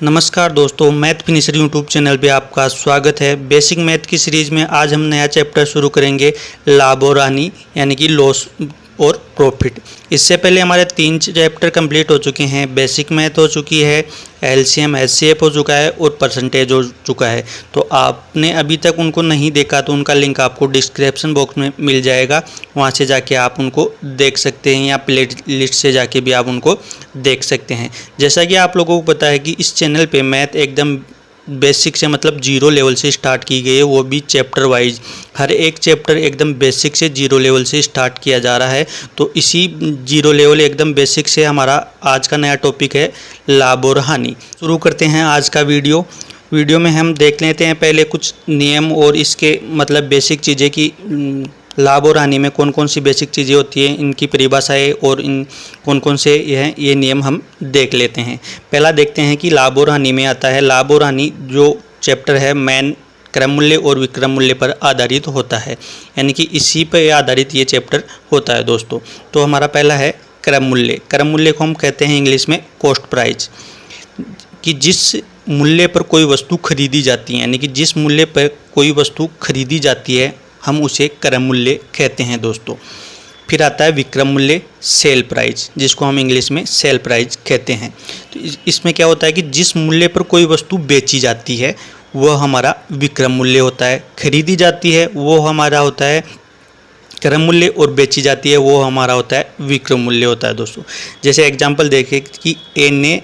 नमस्कार दोस्तों, math finisher YouTube channel पे आपका स्वागत है। बेसिक मैथ की सीरीज़ में आज हम नया चैप्टर शुरू करेंगे, लाभ और हानि यानी कि लॉस और प्रॉफिट। इससे पहले हमारे 3 चैप्टर कंप्लीट हो चुके हैं। बेसिक मैथ हो चुकी है, एलसीएम एचसीएफ हो चुका है और परसेंटेज हो चुका है। तो आपने अभी तक उनको नहीं देखा तो उनका लिंक आपको डिस्क्रिप्शन बॉक्स में मिल जाएगा, वहाँ से जाके आप उनको देख सकते हैं या प्ले लिस्ट से जाके भी आप उनको देख सकते हैं। जैसा कि आप लोगों को पता है कि इस चैनल पे मैथ एकदम बेसिक से मतलब जीरो लेवल से स्टार्ट की गई है, वो भी चैप्टर वाइज। हर एक चैप्टर एकदम बेसिक से जीरो लेवल से स्टार्ट किया जा रहा है। तो इसी जीरो लेवल एकदम बेसिक से हमारा आज का नया टॉपिक है लाभ और हानि। शुरू करते हैं आज का वीडियो में हम देख लेते हैं पहले कुछ नियम और इसके मतलब बेसिक चीज़ें की लाभ और हानि में कौन कौन सी बेसिक चीज़ें होती हैं, इनकी परिभाषाएं और इन कौन कौन से ये नियम हम देख लेते हैं। पहला देखते हैं कि लाभ और हानि में आता है, लाभ और हानि जो चैप्टर है मेन क्रम मूल्य और विक्रम मूल्य पर आधारित होता है, यानी कि इसी पर आधारित ये चैप्टर होता है दोस्तों। तो हमारा पहला है क्रम मूल्य। क्रम मूल्य को हम कहते हैं इंग्लिश में कॉस्ट प्राइस, कि जिस मूल्य पर कोई वस्तु खरीदी जाती है, यानी कि जिस मूल्य पर कोई वस्तु खरीदी जाती है हम उसे क्रम मूल्य कहते हैं दोस्तों। फिर आता है विक्रम मूल्य, सेल प्राइस, जिसको हम इंग्लिश में सेल प्राइस कहते हैं। तो इसमें क्या होता है कि जिस मूल्य पर कोई वस्तु बेची जाती है वह हमारा विक्रम मूल्य होता है, खरीदी जाती है वो हमारा होता है क्रम मूल्य और बेची जाती है वो हमारा होता है विक्रम मूल्य होता है दोस्तों। जैसे एग्जाम्पल देखें कि ए ने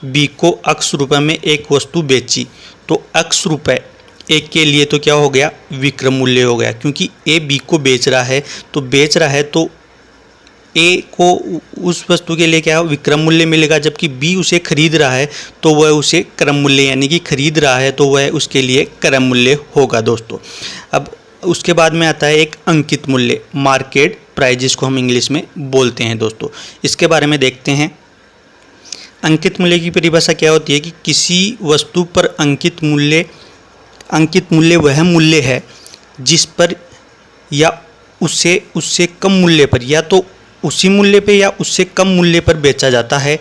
बी को x रुपये में एक वस्तु बेची, तो x रुपये एक के लिए तो क्या हो गया, विक्रम मूल्य हो गया, क्योंकि ए बी को बेच रहा है तो ए को उस वस्तु के लिए क्या विक्रम मूल्य मिलेगा, जबकि बी उसे खरीद रहा है तो वह उसे क्रम मूल्य यानी कि खरीद रहा है तो वह उसके लिए क्रम मूल्य होगा दोस्तों। अब उसके बाद में आता है एक अंकित मूल्य, मार्केट प्राइस, जिसको हम इंग्लिश में बोलते हैं दोस्तों। इसके बारे में देखते हैं। अंकित मूल्य की परिभाषा क्या होती है कि किसी वस्तु पर अंकित मूल्य वह मूल्य है जिस पर या उससे कम मूल्य पर या तो उसी मूल्य पे या उससे कम मूल्य पर बेचा जाता है।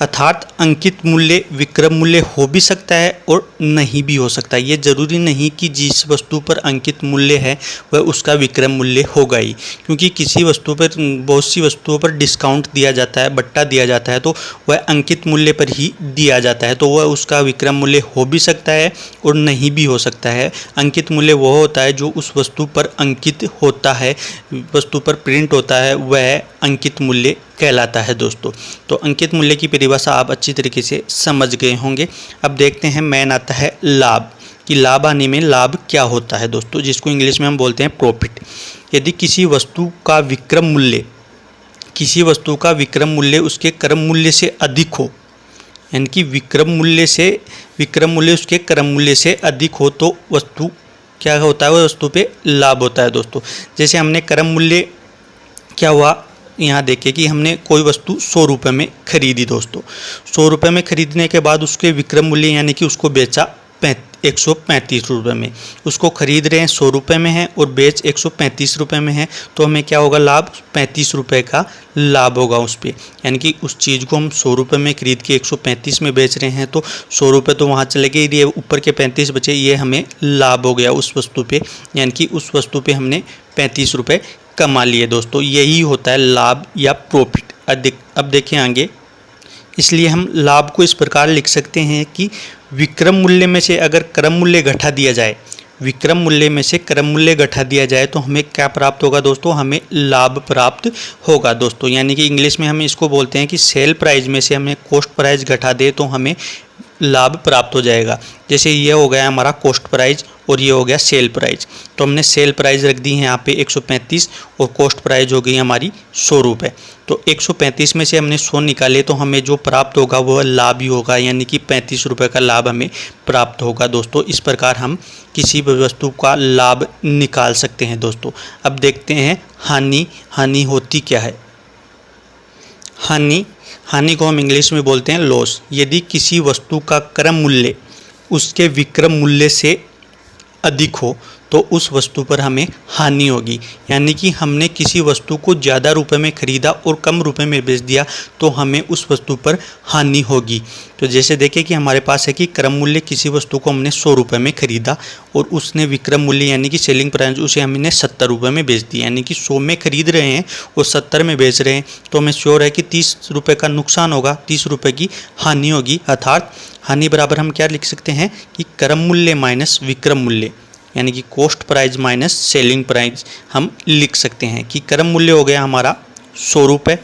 अर्थात अंकित मूल्य विक्रम मूल्य हो भी सकता है और नहीं भी हो सकता है। ये ज़रूरी नहीं कि जिस वस्तु पर अंकित मूल्य है वह उसका विक्रम मूल्य होगा ही, क्योंकि किसी वस्तु पर बहुत सी वस्तुओं पर डिस्काउंट दिया जाता है, बट्टा दिया जाता है, तो वह अंकित मूल्य पर ही दिया जाता है, तो वह उसका विक्रम मूल्य हो भी सकता है और नहीं भी हो सकता है। अंकित मूल्य वह होता है जो उस वस्तु पर अंकित होता है, वस्तु पर प्रिंट होता है, वह अंकित मूल्य कहलाता है दोस्तों। तो अंकित मूल्य की परिभाषा आप अच्छी तरीके से समझ गए होंगे। अब देखते हैं मेन आता है लाभ, कि लाभ हानि में लाभ क्या होता है दोस्तों, जिसको इंग्लिश में हम बोलते हैं प्रॉफिट। यदि किसी वस्तु का विक्रम मूल्य उसके क्रम मूल्य से अधिक हो, यानी कि विक्रम मूल्य उसके क्रम मूल्य से अधिक हो तो वस्तु क्या होता है, वह वस्तु पे लाभ होता है दोस्तों। जैसे हमने क्रम मूल्य क्या हुआ, यहाँ देखिए कि हमने कोई वस्तु 100 रुपये में खरीदी दोस्तों। 100 रुपये में खरीदने के बाद उसके विक्रम मूल्य यानी कि उसको बेचा 135 रुपये में। उसको खरीद रहे हैं 100 रुपये में है और बेच 135 रुपये में है, तो हमें क्या होगा, लाभ 35 रुपये का लाभ होगा उस पर। यानी कि उस चीज़ को हम 100 रुपये में खरीद के 135 में बेच रहे हैं, तो 100 रुपये तो वहाँ चले गए, ये ऊपर के 35 बचे, ये हमें लाभ हो गया उस वस्तु पे, यानी कि उस वस्तु पे हमने 35 रुपये कमा लिए दोस्तों। यही होता है लाभ या प्रॉफिट। अब देखें आगे, इसलिए हम लाभ को इस प्रकार लिख सकते हैं कि विक्रम मूल्य में से अगर क्रम मूल्य घटा दिया जाए, विक्रम मूल्य में से क्रम मूल्य घटा दिया जाए तो हमें क्या प्राप्त होगा दोस्तों, हमें लाभ प्राप्त होगा दोस्तों। यानी कि इंग्लिश में हम इसको बोलते हैं कि सेल प्राइस में से हमें कॉस्ट प्राइस घटा दे तो हमें लाभ प्राप्त हो जाएगा। जैसे ये हो गया हमारा कॉस्ट प्राइस और ये हो गया सेल प्राइस, तो हमने सेल प्राइस रख दी है यहाँ पे 135 और कॉस्ट प्राइस हो गई हमारी 100 रुपये। तो 135 में से हमने 100 निकाले तो हमें जो प्राप्त होगा वह लाभ ही होगा, यानी कि 35 रुपये का लाभ हमें प्राप्त होगा दोस्तों। इस प्रकार हम किसी भी वस्तु का लाभ निकाल सकते हैं दोस्तों। अब देखते हैं हानि होती क्या है। हानि को हम इंग्लिश में बोलते हैं लॉस। यदि किसी वस्तु का क्रम मूल्य उसके विक्रम मूल्य से अधिक हो तो उस वस्तु पर हमें हानि होगी। यानी कि हमने किसी वस्तु को ज़्यादा रुपए में खरीदा और कम रुपए में बेच दिया तो हमें उस वस्तु पर हानि होगी। तो जैसे देखिए कि हमारे पास है कि क्रम मूल्य किसी वस्तु को हमने 100 रुपये में खरीदा और उसने विक्रम मूल्य यानी कि सेलिंग प्राइस उसे हमने 70 रुपये में बेच दिया। यानी कि 100 में खरीद रहे हैं और 70 में बेच रहे हैं तो हमें श्योर है कि 30 रुपये का नुकसान होगा, 30 रुपये की हानि होगी। अर्थात हानि बराबर हम क्या लिख सकते हैं कि क्रम मूल्य माइनस विक्रम मूल्य यानी कि cost price minus selling price हम लिख सकते हैं कि क्रम मूल्य हो गया हमारा 100 रुपये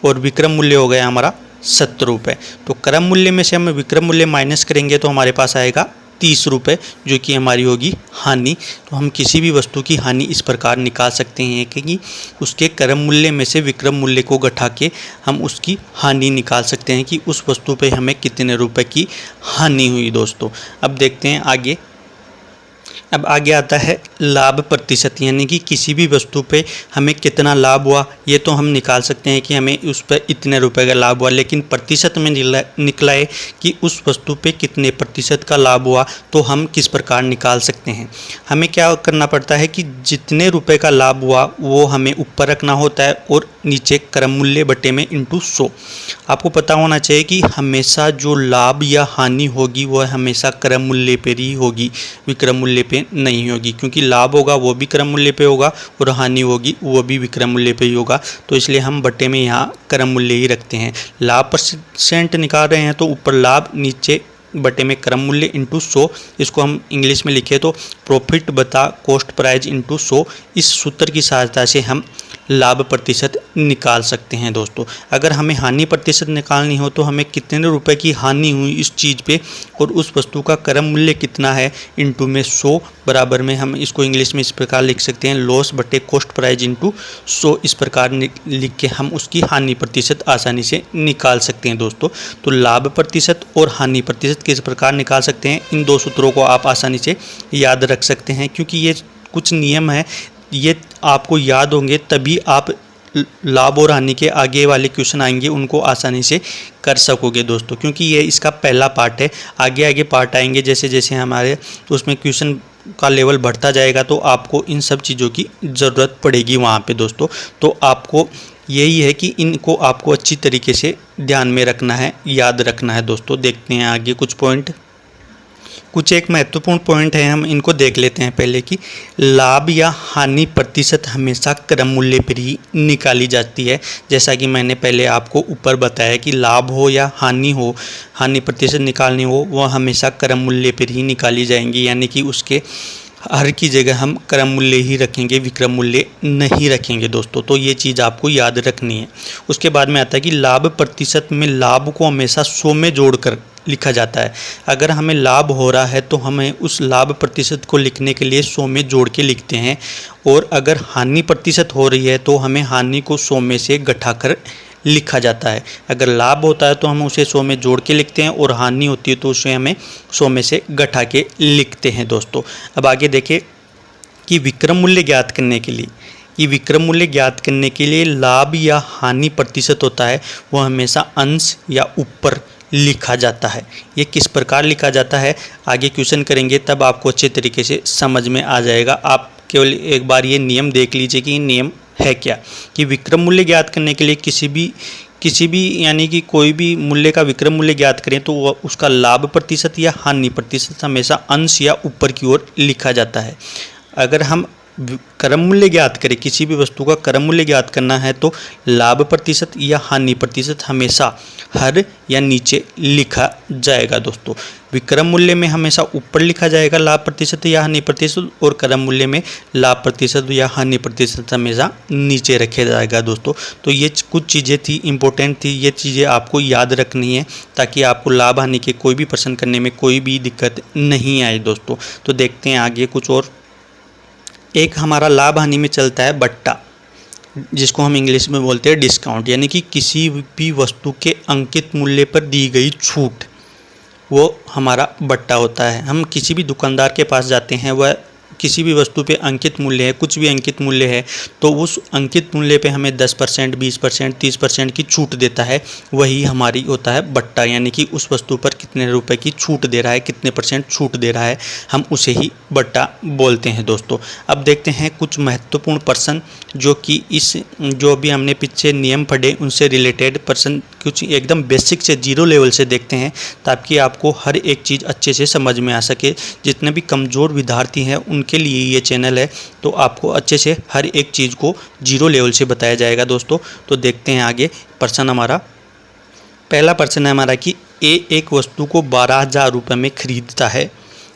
और विक्रम मूल्य हो गया हमारा 70 रुपये। तो क्रम मूल्य में से हम विक्रम मूल्य माइनस करेंगे तो हमारे पास आएगा 30 रुपये जो कि हमारी होगी हानि। तो हम किसी भी वस्तु की हानि इस प्रकार निकाल सकते हैं कि उसके क्रम मूल्य में से विक्रम मूल्य को घटा के हम उसकी हानि निकाल सकते हैं कि उस वस्तु पे हमें कितने रुपए की हानि हुई दोस्तों। अब देखते हैं आगे। अब आगे आता है लाभ प्रतिशत यानी कि किसी भी वस्तु पे हमें कितना लाभ हुआ ये तो हम निकाल सकते हैं कि हमें उस पर इतने रुपए का लाभ हुआ, लेकिन प्रतिशत में निकला है कि उस वस्तु पे कितने प्रतिशत का लाभ हुआ तो हम किस प्रकार निकाल सकते हैं। हमें क्या करना पड़ता है कि जितने रुपए का लाभ हुआ वो हमें ऊपर रखना होता है और नीचे क्रम मूल्य बटे में इंटू 100। आपको पता होना चाहिए कि हमेशा जो लाभ या हानि होगी वह हमेशा क्रम मूल्य पर ही होगी, विक्रम मूल्य पे नहीं होगी, क्योंकि लाभ होगा वो भी क्रम मूल्य पे होगा और हानि होगी वो भी विक्रम मूल्य पे ही होगा। तो इसलिए हम बटे में यहाँ क्रम मूल्य ही रखते हैं। लाभ परसेंट निकाल रहे हैं तो ऊपर लाभ नीचे बटे में क्रम मूल्य इंटू 100। इसको हम इंग्लिश में लिखे तो प्रॉफिट बता कॉस्ट प्राइस इंटू 100। इस सूत्र की सहायता से हम लाभ प्रतिशत निकाल सकते हैं दोस्तों। अगर हमें हानि प्रतिशत निकालनी हो तो हमें कितने रुपए की हानि हुई इस चीज़ पे और उस वस्तु का क्रम मूल्य कितना है इंटू में 100 बराबर में हम इसको इंग्लिश में इस प्रकार लिख सकते हैं लॉस बटे कॉस्ट प्राइस इंटू 100। इस प्रकार लिख के हम उसकी हानि प्रतिशत आसानी से निकाल सकते हैं दोस्तों। तो लाभ प्रतिशत और हानि प्रतिशत किस प्रकार निकाल सकते हैं, इन दो सूत्रों को आप आसानी से याद रख सकते हैं, क्योंकि ये कुछ नियम है, ये आपको याद होंगे तभी आप लाभ और हानि के आगे वाले क्वेश्चन आएंगे उनको आसानी से कर सकोगे दोस्तों, क्योंकि ये इसका पहला पार्ट है। आगे आगे पार्ट आएंगे जैसे जैसे हमारे उसमें क्वेश्चन का लेवल बढ़ता जाएगा तो आपको इन सब चीज़ों की ज़रूरत पड़ेगी वहाँ पे दोस्तों। तो आपको यही है कि इनको आपको अच्छी तरीके से ध्यान में रखना है, याद रखना है दोस्तों। देखते हैं आगे कुछ पॉइंट, कुछ एक महत्वपूर्ण पॉइंट है, हम इनको देख लेते हैं पहले कि लाभ या हानि प्रतिशत हमेशा क्रम मूल्य पर ही निकाली जाती है। जैसा कि मैंने पहले आपको ऊपर बताया कि लाभ हो या हानि हो, हानि प्रतिशत निकालनी हो वह हमेशा क्रम मूल्य पर ही निकाली जाएंगी, यानी कि उसके हर की जगह हम क्रम मूल्य ही रखेंगे, विक्रम मूल्य नहीं रखेंगे दोस्तों। तो ये चीज़ आपको याद रखनी है। उसके बाद में आता है कि लाभ प्रतिशत में लाभ को हमेशा 100 में जोड़कर लिखा जाता है। अगर हमें लाभ हो रहा है तो हमें उस लाभ प्रतिशत को लिखने के लिए 100 में जोड़ के लिखते हैं, और अगर हानि प्रतिशत हो रही है तो हमें हानि को 100 में से घटाकर लिखा जाता है। अगर लाभ होता है तो हम उसे 100 में जोड़ के लिखते हैं और हानि होती है तो उसे हमें 100 में से घटा के लिखते हैं दोस्तों। अब आगे देखें कि विक्रम मूल्य ज्ञात करने के लिए, ये विक्रम मूल्य ज्ञात करने के लिए लाभ या हानि प्रतिशत होता है वह हमेशा अंश या ऊपर लिखा जाता है। ये किस प्रकार लिखा जाता है आगे क्वेश्चन करेंगे तब आपको अच्छे तरीके से समझ में आ जाएगा। आप केवल एक बार ये नियम देख लीजिए कि नियम है क्या, कि विक्रम मूल्य ज्ञात करने के लिए किसी भी यानी कि कोई भी मूल्य का विक्रम मूल्य ज्ञात करें तो वह उसका लाभ प्रतिशत या हानि प्रतिशत हमेशा अंश या ऊपर की ओर लिखा जाता है। अगर हम क्रम मूल्य ज्ञात करें, किसी भी वस्तु का क्रम मूल्य ज्ञात करना है तो लाभ प्रतिशत या हानि प्रतिशत हमेशा हर या नीचे लिखा जाएगा दोस्तों। विक्रम मूल्य में हमेशा ऊपर लिखा जाएगा लाभ प्रतिशत या हानि प्रतिशत, और क्रम मूल्य में लाभ प्रतिशत या हानि प्रतिशत हमेशा नीचे रखा जाएगा दोस्तों। तो ये कुछ चीज़ें थी, इम्पोर्टेंट थी, ये चीज़ें आपको याद रखनी है ताकि आपको लाभ हानि के कोई भी प्रश्न करने में कोई भी दिक्कत नहीं आए दोस्तों। तो देखते हैं आगे कुछ और। एक हमारा लाभ हानि में चलता है बट्टा, जिसको हम इंग्लिश में बोलते हैं डिस्काउंट, यानी कि किसी भी वस्तु के अंकित मूल्य पर दी गई छूट, वो हमारा बट्टा होता है। हम किसी भी दुकानदार के पास जाते हैं, वह किसी भी वस्तु पे अंकित मूल्य है, कुछ भी अंकित मूल्य है, तो उस अंकित मूल्य पे हमें 10%, 20%, 30% की छूट देता है, वही हमारी होता है बट्टा। यानी कि उस वस्तु पर कितने रुपए की छूट दे रहा है, कितने % छूट दे रहा है, हम उसे ही बट्टा बोलते हैं दोस्तों। अब देखते हैं कुछ महत्वपूर्ण प्रश्न जो कि जो भी हमने पीछे नियम पढ़े उनसे रिलेटेड प्रश्न, कुछ एकदम बेसिक से 0 लेवल से देखते हैं, ताकि आपको हर एक चीज़ अच्छे से समझ में आ सके। जितने भी कमज़ोर विद्यार्थी हैं उनके लिए ये चैनल है, तो आपको अच्छे से हर एक चीज़ को 0 लेवल से बताया जाएगा दोस्तों। तो देखते हैं आगे प्रश्न हमारा। पहला प्रश्न है हमारा कि ए एक वस्तु को 12,000 रुपये में खरीदता है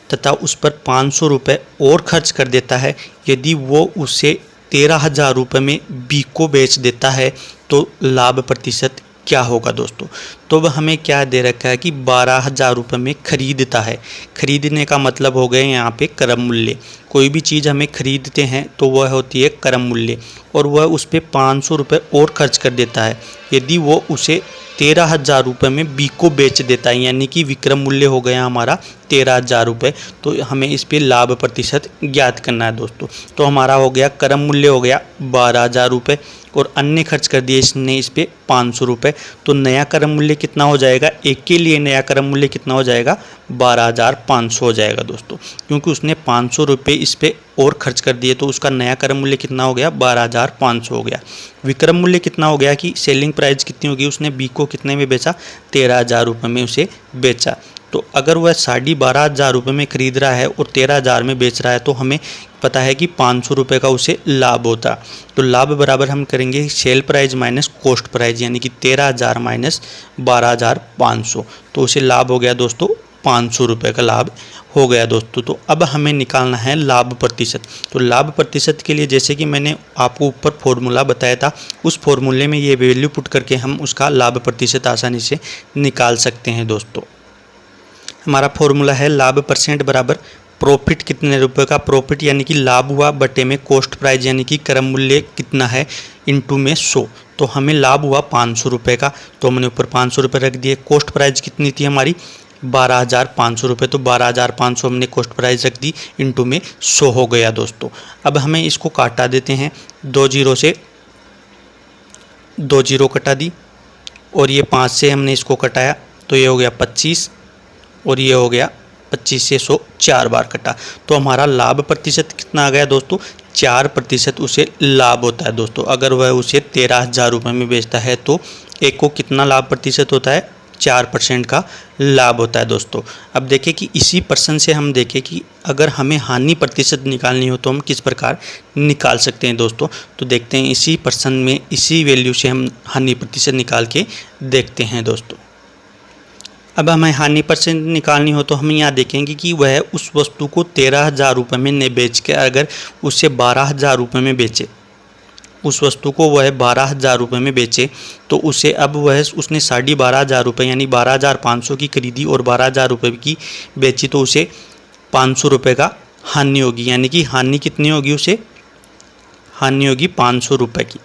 तथा उस पर 500 रुपये और खर्च कर देता है। यदि वो उसे 13,000 रुपये में बी को बेच देता है तो लाभ प्रतिशत क्या होगा दोस्तों। तो वह हमें क्या दे रखा है कि 12,000 रुपये में खरीदता है। खरीदने का मतलब हो गया यहाँ पे क्रम मूल्य। कोई भी चीज़ हमें खरीदते हैं तो वह होती है क्रम मूल्य, और वह उस पर 500 रुपये और खर्च कर देता है। यदि वो उसे 13,000 रुपये में बी को बेच देता है, यानी कि विक्रम मूल्य हो गया हमारा 13,000 रुपये, तो हमें इस पे लाभ प्रतिशत ज्ञात करना है दोस्तों। तो हमारा हो गया क्रम मूल्य हो गया 12,000 रुपये, और अन्य खर्च कर दिए इसने इस पे 500 रुपये। तो नया क्रम मूल्य कितना हो जाएगा, एक के लिए नया क्रम मूल्य कितना हो जाएगा, 12,500 हो जाएगा दोस्तों, क्योंकि उसने 500 रुपये इस पे और खर्च कर दिए, तो उसका नया क्रम मूल्य कितना हो गया, 12,500 हो गया। विक्रम मूल्य कितना हो गया कि सेलिंग प्राइस कितनी होगी, उसने बी को कितने में बेचा, 13,000 रुपये में उसे बेचा। तो अगर वह 12,500 रुपये में खरीद रहा है और 13,000 में बेच रहा है, तो हमें पता है कि 500 रुपये का उसे लाभ होता। तो लाभ बराबर हम करेंगे sale price minus cost price, यानी कि 13,000 माइनस 12,500, तो उसे लाभ हो गया दोस्तों 500 रुपये का लाभ हो गया दोस्तों। तो अब हमें निकालना है लाभ प्रतिशत। तो लाभ प्रतिशत के लिए जैसे कि मैंने आपको ऊपर फॉर्मूला बताया था, उस फॉर्मूले में ये वैल्यू पुट करके हम उसका लाभ प्रतिशत आसानी से निकाल सकते हैं दोस्तों। हमारा फॉर्मूला है लाभ परसेंट बराबर प्रॉफिट कितने रुपए का, प्रॉफिट यानी कि लाभ हुआ बटे में कॉस्ट प्राइस यानी कि क्रम मूल्य कितना है इंटू में 100। तो हमें लाभ हुआ 500 रुपये का, तो हमने ऊपर 500 रुपये रख दिए। कॉस्ट प्राइस कितनी थी हमारी, 12,500 रुपये, तो 12,500 हमने कॉस्ट प्राइस रख दी, इंटू में 100 हो गया दोस्तों। अब हमें इसको काटा देते हैं, 2 जीरो से 2 जीरो कटा दी, और ये 5 से हमने इसको कटाया, तो ये हो गया 25, और ये हो गया 25 से 100 4 बार कटा। तो हमारा लाभ प्रतिशत कितना आ गया दोस्तों, 4% उसे लाभ होता है दोस्तों। अगर वह उसे 13,000 रुपये में बेचता है तो एक को कितना लाभ प्रतिशत होता है, 4% का लाभ होता है दोस्तों। अब देखें कि इसी प्रश्न से हम देखें कि अगर हमें हानि प्रतिशत निकालनी हो तो हम किस प्रकार निकाल सकते हैं दोस्तों। तो देखते हैं इसी प्रश्न में इसी वैल्यू से हम हानि प्रतिशत निकाल के देखते हैं दोस्तों। अब हमें हानि परसेंट निकालनी हो तो हम यहाँ देखेंगे कि वह उस वस्तु को 13,000 रुपये में नहीं बेच के अगर उससे 12,000 रुपये में बेचे, उस वस्तु को वह 12,000 रुपये में बेचे, तो उसे अब वह उसने 12,500 रुपये यानी 12,500 की खरीदी और 12,000 रुपये की बेची, तो उसे 500 रुपये का हानि होगी। यानी कि हानि कितनी होगी, उसे हानि होगी 500 रुपये की।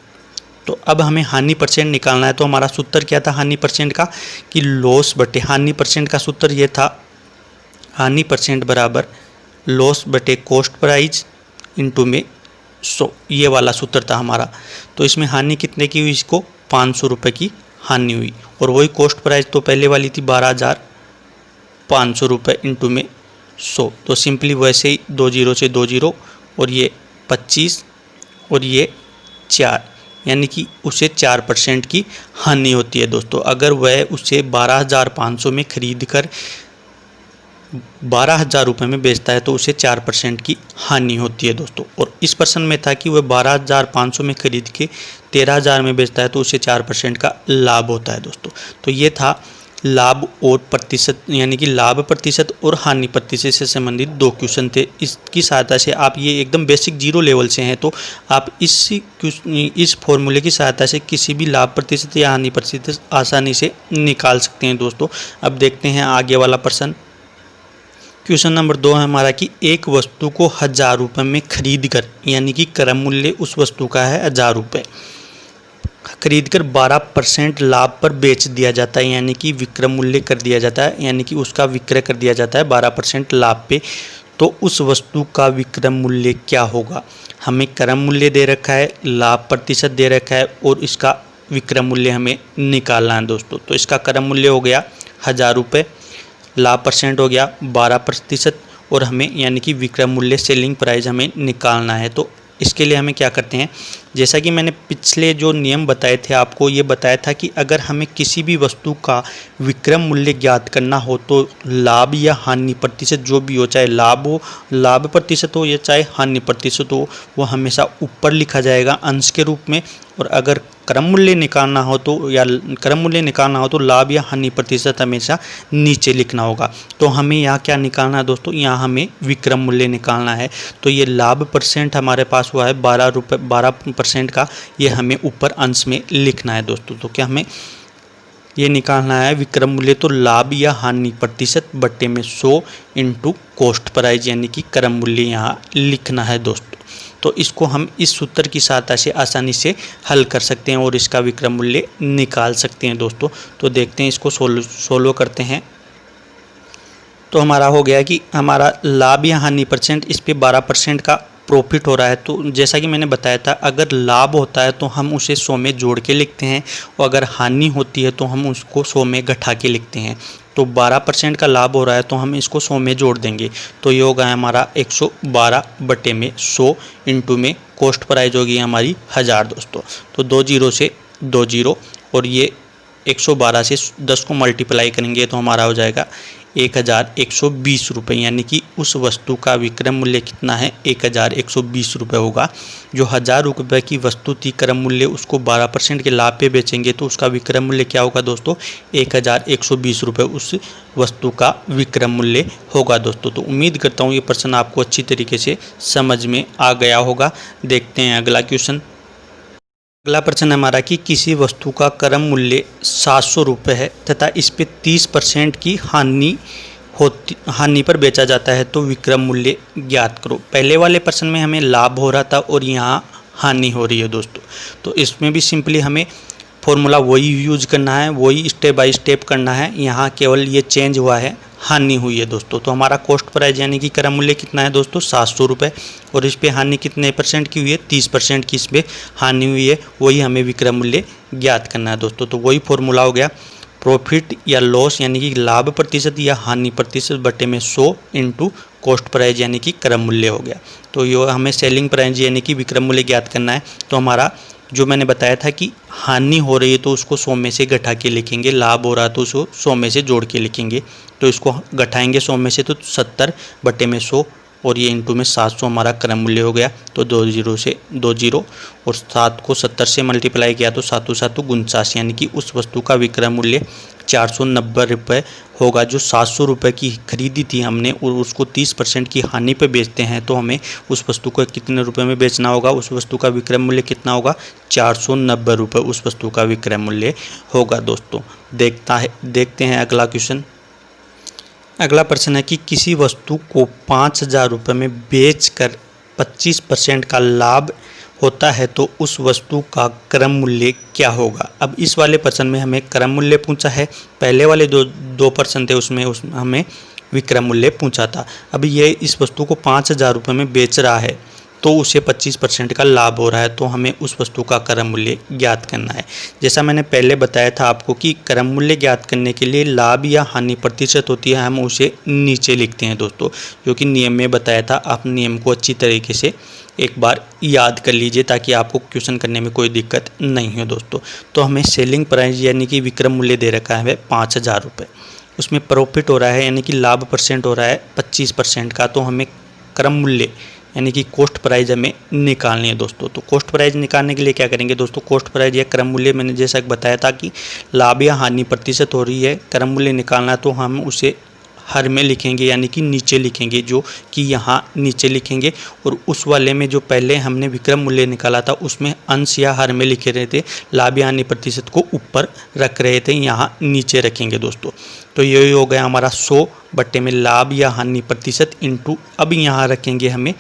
तो अब हमें हानि परसेंट निकालना है। तो हमारा सूत्र क्या था हानि परसेंट का, कि लॉस बटे हानि परसेंट का सूत्र ये था, हानि परसेंट बराबर लॉस बटे कॉस्ट प्राइस इंटू में 100, ये वाला सूत्र था हमारा। तो इसमें हानि कितने की हुई, इसको 500 रुपये की हानि हुई, और वही कॉस्ट प्राइस तो पहले वाली थी 12,500 रुपये इंटू में 100। तो सिंपली वैसे ही 2 जीरो से 2 जीरो, और ये 25 और ये 4, यानी कि उसे 4% की हानि होती है दोस्तों। अगर वह उसे 12,500 में खरीद कर 12,000 रुपये में बेचता है तो उसे 4% की हानि होती है दोस्तों। और इस प्रश्न में था कि वह 12,500 में खरीद के 13,000 में बेचता है तो उसे 4% का लाभ होता है दोस्तों। तो ये था लाभ और प्रतिशत, यानी कि लाभ प्रतिशत और हानि प्रतिशत से संबंधित 2 क्वेश्चन थे। इसकी सहायता से आप ये एकदम बेसिक 0 लेवल से हैं, तो आप इस फॉर्मूले की सहायता से किसी भी लाभ प्रतिशत या हानि प्रतिशत आसानी से निकाल सकते हैं दोस्तों। अब देखते हैं आगे वाला प्रश्न। क्वेश्चन नंबर 2 है हमारा कि एक वस्तु को 1,000 रुपये में खरीद कर, यानी कि क्रम मूल्य उस वस्तु का है 1,000 रुपये, खरीद कर 12% लाभ पर बेच दिया जाता है, यानी कि विक्रय मूल्य कर दिया जाता है, यानी कि उसका विक्रय कर दिया जाता है 12% लाभ पे। तो उस वस्तु का विक्रय मूल्य क्या होगा। हमें क्रय मूल्य दे रखा है, लाभ प्रतिशत दे रखा है और इसका विक्रय मूल्य हमें निकालना है दोस्तों। तो इसका क्रय मूल्य हो गया 1000 रुपये, लाभ परसेंट हो गया 12% और हमें यानी कि विक्रय मूल्य सेलिंग प्राइस हमें निकालना है। तो इसके लिए हमें क्या करते हैं, जैसा कि मैंने पिछले जो नियम बताए थे आपको, ये बताया था कि अगर हमें किसी भी वस्तु का विक्रय मूल्य ज्ञात करना हो तो लाभ या हानि प्रतिशत जो भी हो, चाहे लाभ प्रतिशत हो या चाहे हानि प्रतिशत हो, वो हमेशा ऊपर लिखा जाएगा अंश के रूप में। और अगर क्रय मूल्य निकालना हो तो लाभ या हानि प्रतिशत हमेशा नीचे लिखना होगा। तो हमें यहाँ क्या निकालना है दोस्तों, यहाँ हमें विक्रय मूल्य निकालना है। तो ये लाभ परसेंट हमारे पास हुआ है 12% का, ये हमें ऊपर अंश में लिखना है दोस्तों। तो क्या हमें ये निकालना है विक्रय मूल्य, तो लाभ या हानि प्रतिशत बट्टे में 100 इंटू कॉस्ट प्राइस यानी कि क्रय मूल्य यहाँ लिखना है दोस्तों। तो इसको हम इस सूत्र की सहायता से आसानी से हल कर सकते हैं और इसका विक्रय मूल्य निकाल सकते हैं दोस्तों। तो देखते हैं, इसको सोल्व करते हैं। तो हमारा हो गया कि हमारा लाभ या हानि परसेंट, इस पे 12% का प्रॉफिट हो रहा है। तो जैसा कि मैंने बताया था, अगर लाभ होता है तो हम उसे 100 में जोड़ के लिखते हैं और अगर हानि होती है तो हम उसको 100 में घटा के लिखते हैं। तो 12% का लाभ हो रहा है तो हम इसको 100 में जोड़ देंगे। तो ये होगा हमारा 112 बटे में 100 इंटू में कॉस्ट प्राइस होगी हमारी 1000 दोस्तों। तो 2 जीरो से 2 जीरो और ये 112 से 10 को मल्टीप्लाई करेंगे तो हमारा हो जाएगा 1120 रुपये, यानी कि उस वस्तु का विक्रय मूल्य कितना है, 1120 रुपये होगा। जो 1000 रुपये की वस्तु थी क्रय मूल्य, उसको 12% के लाभ पे बेचेंगे तो उसका विक्रय मूल्य क्या होगा दोस्तों, 1120 रुपये उस वस्तु का विक्रय मूल्य होगा दोस्तों। तो उम्मीद करता हूँ ये प्रश्न आपको अच्छी तरीके से समझ में आ गया होगा। देखते हैं अगला क्वेश्चन। अगला प्रश्न हमारा कि किसी वस्तु का क्रय मूल्य 700 रुपये है तथा इस पे 30% की हानि पर बेचा जाता है, तो विक्रय मूल्य ज्ञात करो। पहले वाले प्रश्न में हमें लाभ हो रहा था और यहाँ हानि हो रही है दोस्तों। तो इसमें भी सिंपली हमें फॉर्मूला वही यूज करना है, वही स्टेप बाय स्टेप करना है। यहाँ केवल ये चेंज हुआ है, हानि हुई है दोस्तों। तो हमारा कॉस्ट प्राइस यानी कि क्रय मूल्य कितना है दोस्तों, 700 रुपये और इस पे हानि कितने % की हुई है, 30% की इस पर हानि हुई है। वही हमें विक्रय मूल्य ज्ञात करना है दोस्तों। तो वही फॉर्मूला हो गया, प्रॉफिट या लॉस यानी कि लाभ प्रतिशत या हानि प्रतिशत बटे में 100 इंटू कॉस्ट प्राइस यानी कि क्रय मूल्य हो गया। तो ये हमें सेलिंग प्राइस यानी कि विक्रय मूल्य ज्ञात करना है। तो हमारा जो मैंने बताया था कि हानि हो रही है तो उसको 100 में से घटा के लिखेंगे, लाभ हो रहा है तो उसको 100 में से जोड़ के लिखेंगे। तो इसको घटाएंगे 100 में से तो 70 बटे में 100 और ये इंटू में 700 हमारा क्रय मूल्य हो गया। तो 2 जीरो से 2 जीरो और 7 को 70 से मल्टीप्लाई किया तो 7 7 49, यानी कि उस वस्तु का विक्रय मूल्य 490 रुपये होगा। जो 700 रुपये की खरीदी थी हमने और उसको 30% की हानि पे बेचते हैं, तो हमें उस वस्तु को कितने रुपए में बेचना होगा, उस वस्तु का विक्रय मूल्य कितना होगा, 490 रुपये उस वस्तु का विक्रय मूल्य होगा दोस्तों। देखते हैं अगला क्वेश्चन। अगला प्रश्न है कि किसी वस्तु को 5000 रुपये में बेचकर 25% का लाभ होता है तो उस वस्तु का क्रय मूल्य क्या होगा। अब इस वाले प्रश्न में हमें क्रय मूल्य पूछा है, पहले वाले दो प्रश्न थे उसमें हमें विक्रय मूल्य पूछा था। अब ये इस वस्तु को 5000 रुपये में बेच रहा है तो उसे 25% का लाभ हो रहा है, तो हमें उस वस्तु का क्रय मूल्य ज्ञात करना है। जैसा मैंने पहले बताया था आपको कि क्रय मूल्य ज्ञात करने के लिए लाभ या हानि प्रतिशत होती है, हम उसे नीचे लिखते हैं दोस्तों, जो कि नियम में बताया था। आप नियम को अच्छी तरीके से एक बार याद कर लीजिए ताकि आपको क्वेश्चन करने में कोई दिक्कत नहीं हो दोस्तों। तो हमें सेलिंग प्राइस यानी कि विक्रय मूल्य दे रखा है 5000 रुपये, उसमें प्रॉफिट हो रहा है यानी कि लाभ परसेंट हो रहा है 25% का, तो हमें क्रय मूल्य यानी कि कॉस्ट प्राइस हमें निकालनी है दोस्तों। तो कॉस्ट प्राइस निकालने के लिए क्या करेंगे दोस्तों, कॉस्ट प्राइस या क्रय मूल्य मैंने जैसा बताया था कि लाभ या हानि प्रतिशत हो रही है, क्रय मूल्य निकालना, तो हम उसे हर में लिखेंगे यानी कि नीचे लिखेंगे, जो कि यहाँ नीचे लिखेंगे। और उस वाले में जो पहले हमने विक्रय मूल्य निकाला था उसमें अंश या हर में लिखे रहे थे, लाभ या हानि प्रतिशत को ऊपर रख रहे थे, यहाँ नीचे रखेंगे दोस्तों। तो यही हो गया हमारा 100 बट्टे में लाभ या हानि प्रतिशत इंटू, अब यहाँ रखेंगे हमें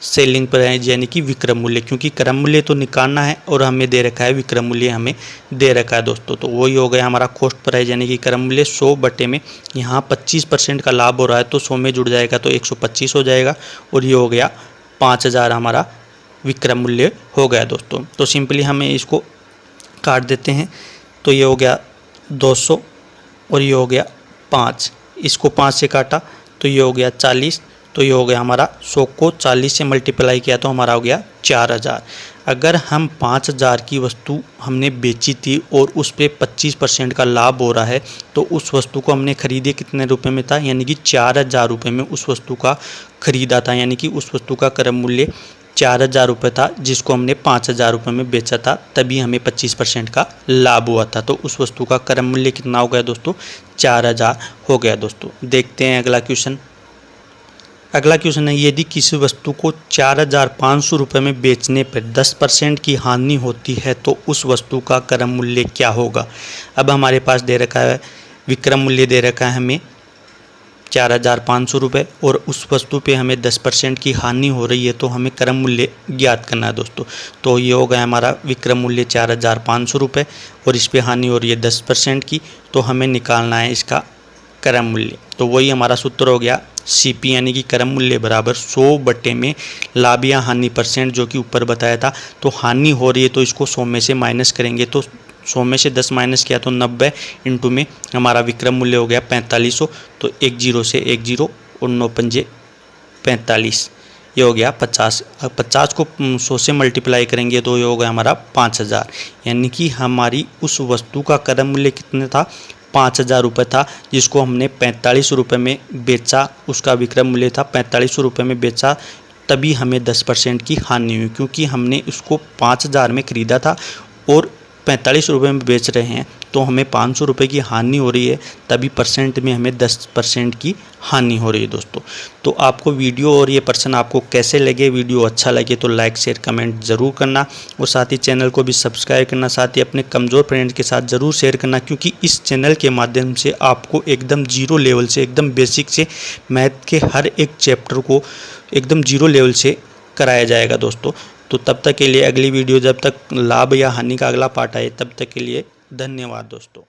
सेलिंग प्राइस यानी कि विक्रय मूल्य, क्योंकि क्रय मूल्य तो निकालना है और हमें दे रखा है विक्रय मूल्य हमें दे रखा है दोस्तों। तो वही हो गया हमारा कॉस्ट प्राइस यानी कि क्रय मूल्य 100 बटे में यहाँ 25% का लाभ हो रहा है तो 100 में जुड़ जाएगा तो 125 हो जाएगा और ये हो गया 5000 हमारा विक्रय मूल्य हो गया दोस्तों। तो सिंपली हमें इसको काट देते हैं। तो ये हो गया 200 और ये हो गया 5, इसको 5 से काटा तो ये हो गया 40, तो ये हो गया हमारा 100 को 40 से मल्टीप्लाई किया तो हमारा हो गया 4000। अगर हम 5000 की वस्तु हमने बेची थी और उस पर 25% का लाभ हो रहा है तो उस वस्तु को हमने खरीदे कितने रुपए में था, यानी कि 4000 रुपये में उस वस्तु का खरीदा था, यानी कि उस वस्तु का क्रय मूल्य 4000 रुपये था जिसको हमने 5000 रुपये में बेचा था, तभी हमें 25% का लाभ हुआ था। तो उस वस्तु का क्रय मूल्य कितना हो गया दोस्तों, 4000 हो गया दोस्तों। देखते हैं अगला क्वेश्चन। अगला क्वेश्चन है, यदि किसी वस्तु को 4500 रुपये में बेचने पर 10% की हानि होती है तो उस वस्तु का क्रय मूल्य क्या होगा। अब हमारे पास दे रखा है विक्रय मूल्य दे रखा है हमें 4500 रुपये और उस वस्तु पे हमें 10% की हानि हो रही है तो हमें क्रय मूल्य ज्ञात करना है दोस्तों। तो ये हो गया हमारा विक्रय मूल्य 4500 रुपये और इस पे हानि हो रही है 10% की, तो हमें निकालना है इसका क्रय मूल्य। तो वही हमारा सूत्र हो गया CP यानी कि क्रय मूल्य बराबर 100 बटे में लाभ या हानि परसेंट जो कि ऊपर बताया था। तो हानि हो रही है तो इसको 100 में से माइनस करेंगे तो 100 में से 10 माइनस किया तो 90 इंटू में हमारा विक्रय मूल्य हो गया 4500, तो 10 से 10 और 9 पंजे 45, ये हो गया 50। 50 को 100 से मल्टीप्लाई करेंगे तो ये हो गया हमारा 5000, यानी कि हमारी उस वस्तु का क्रय मूल्य कितने था 5000 रुपये था जिसको हमने 45 रुपये में बेचा, उसका विक्रय मूल्य था 4500 रुपये में बेचा, तभी हमें 10% की हानि हुई क्योंकि हमने उसको 5000 में ख़रीदा था और 45 रुपये में बेच रहे हैं तो हमें 500 रुपये की हानि हो रही है, तभी परसेंट में हमें 10% की हानि हो रही है दोस्तों। तो आपको वीडियो और ये प्रश्न आपको कैसे लगे, वीडियो अच्छा लगे तो लाइक शेयर कमेंट ज़रूर करना और साथ ही चैनल को भी सब्सक्राइब करना, साथ ही अपने कमज़ोर फ्रेंड्स के साथ ज़रूर शेयर करना, क्योंकि इस चैनल के माध्यम से आपको एकदम जीरो लेवल से एकदम बेसिक से मैथ के हर एक चैप्टर को एकदम जीरो लेवल से कराया जाएगा दोस्तों। तो तब तक के लिए अगली वीडियो जब तक लाभ या हानि का अगला पार्ट आए तब तक के लिए धन्यवाद दोस्तों।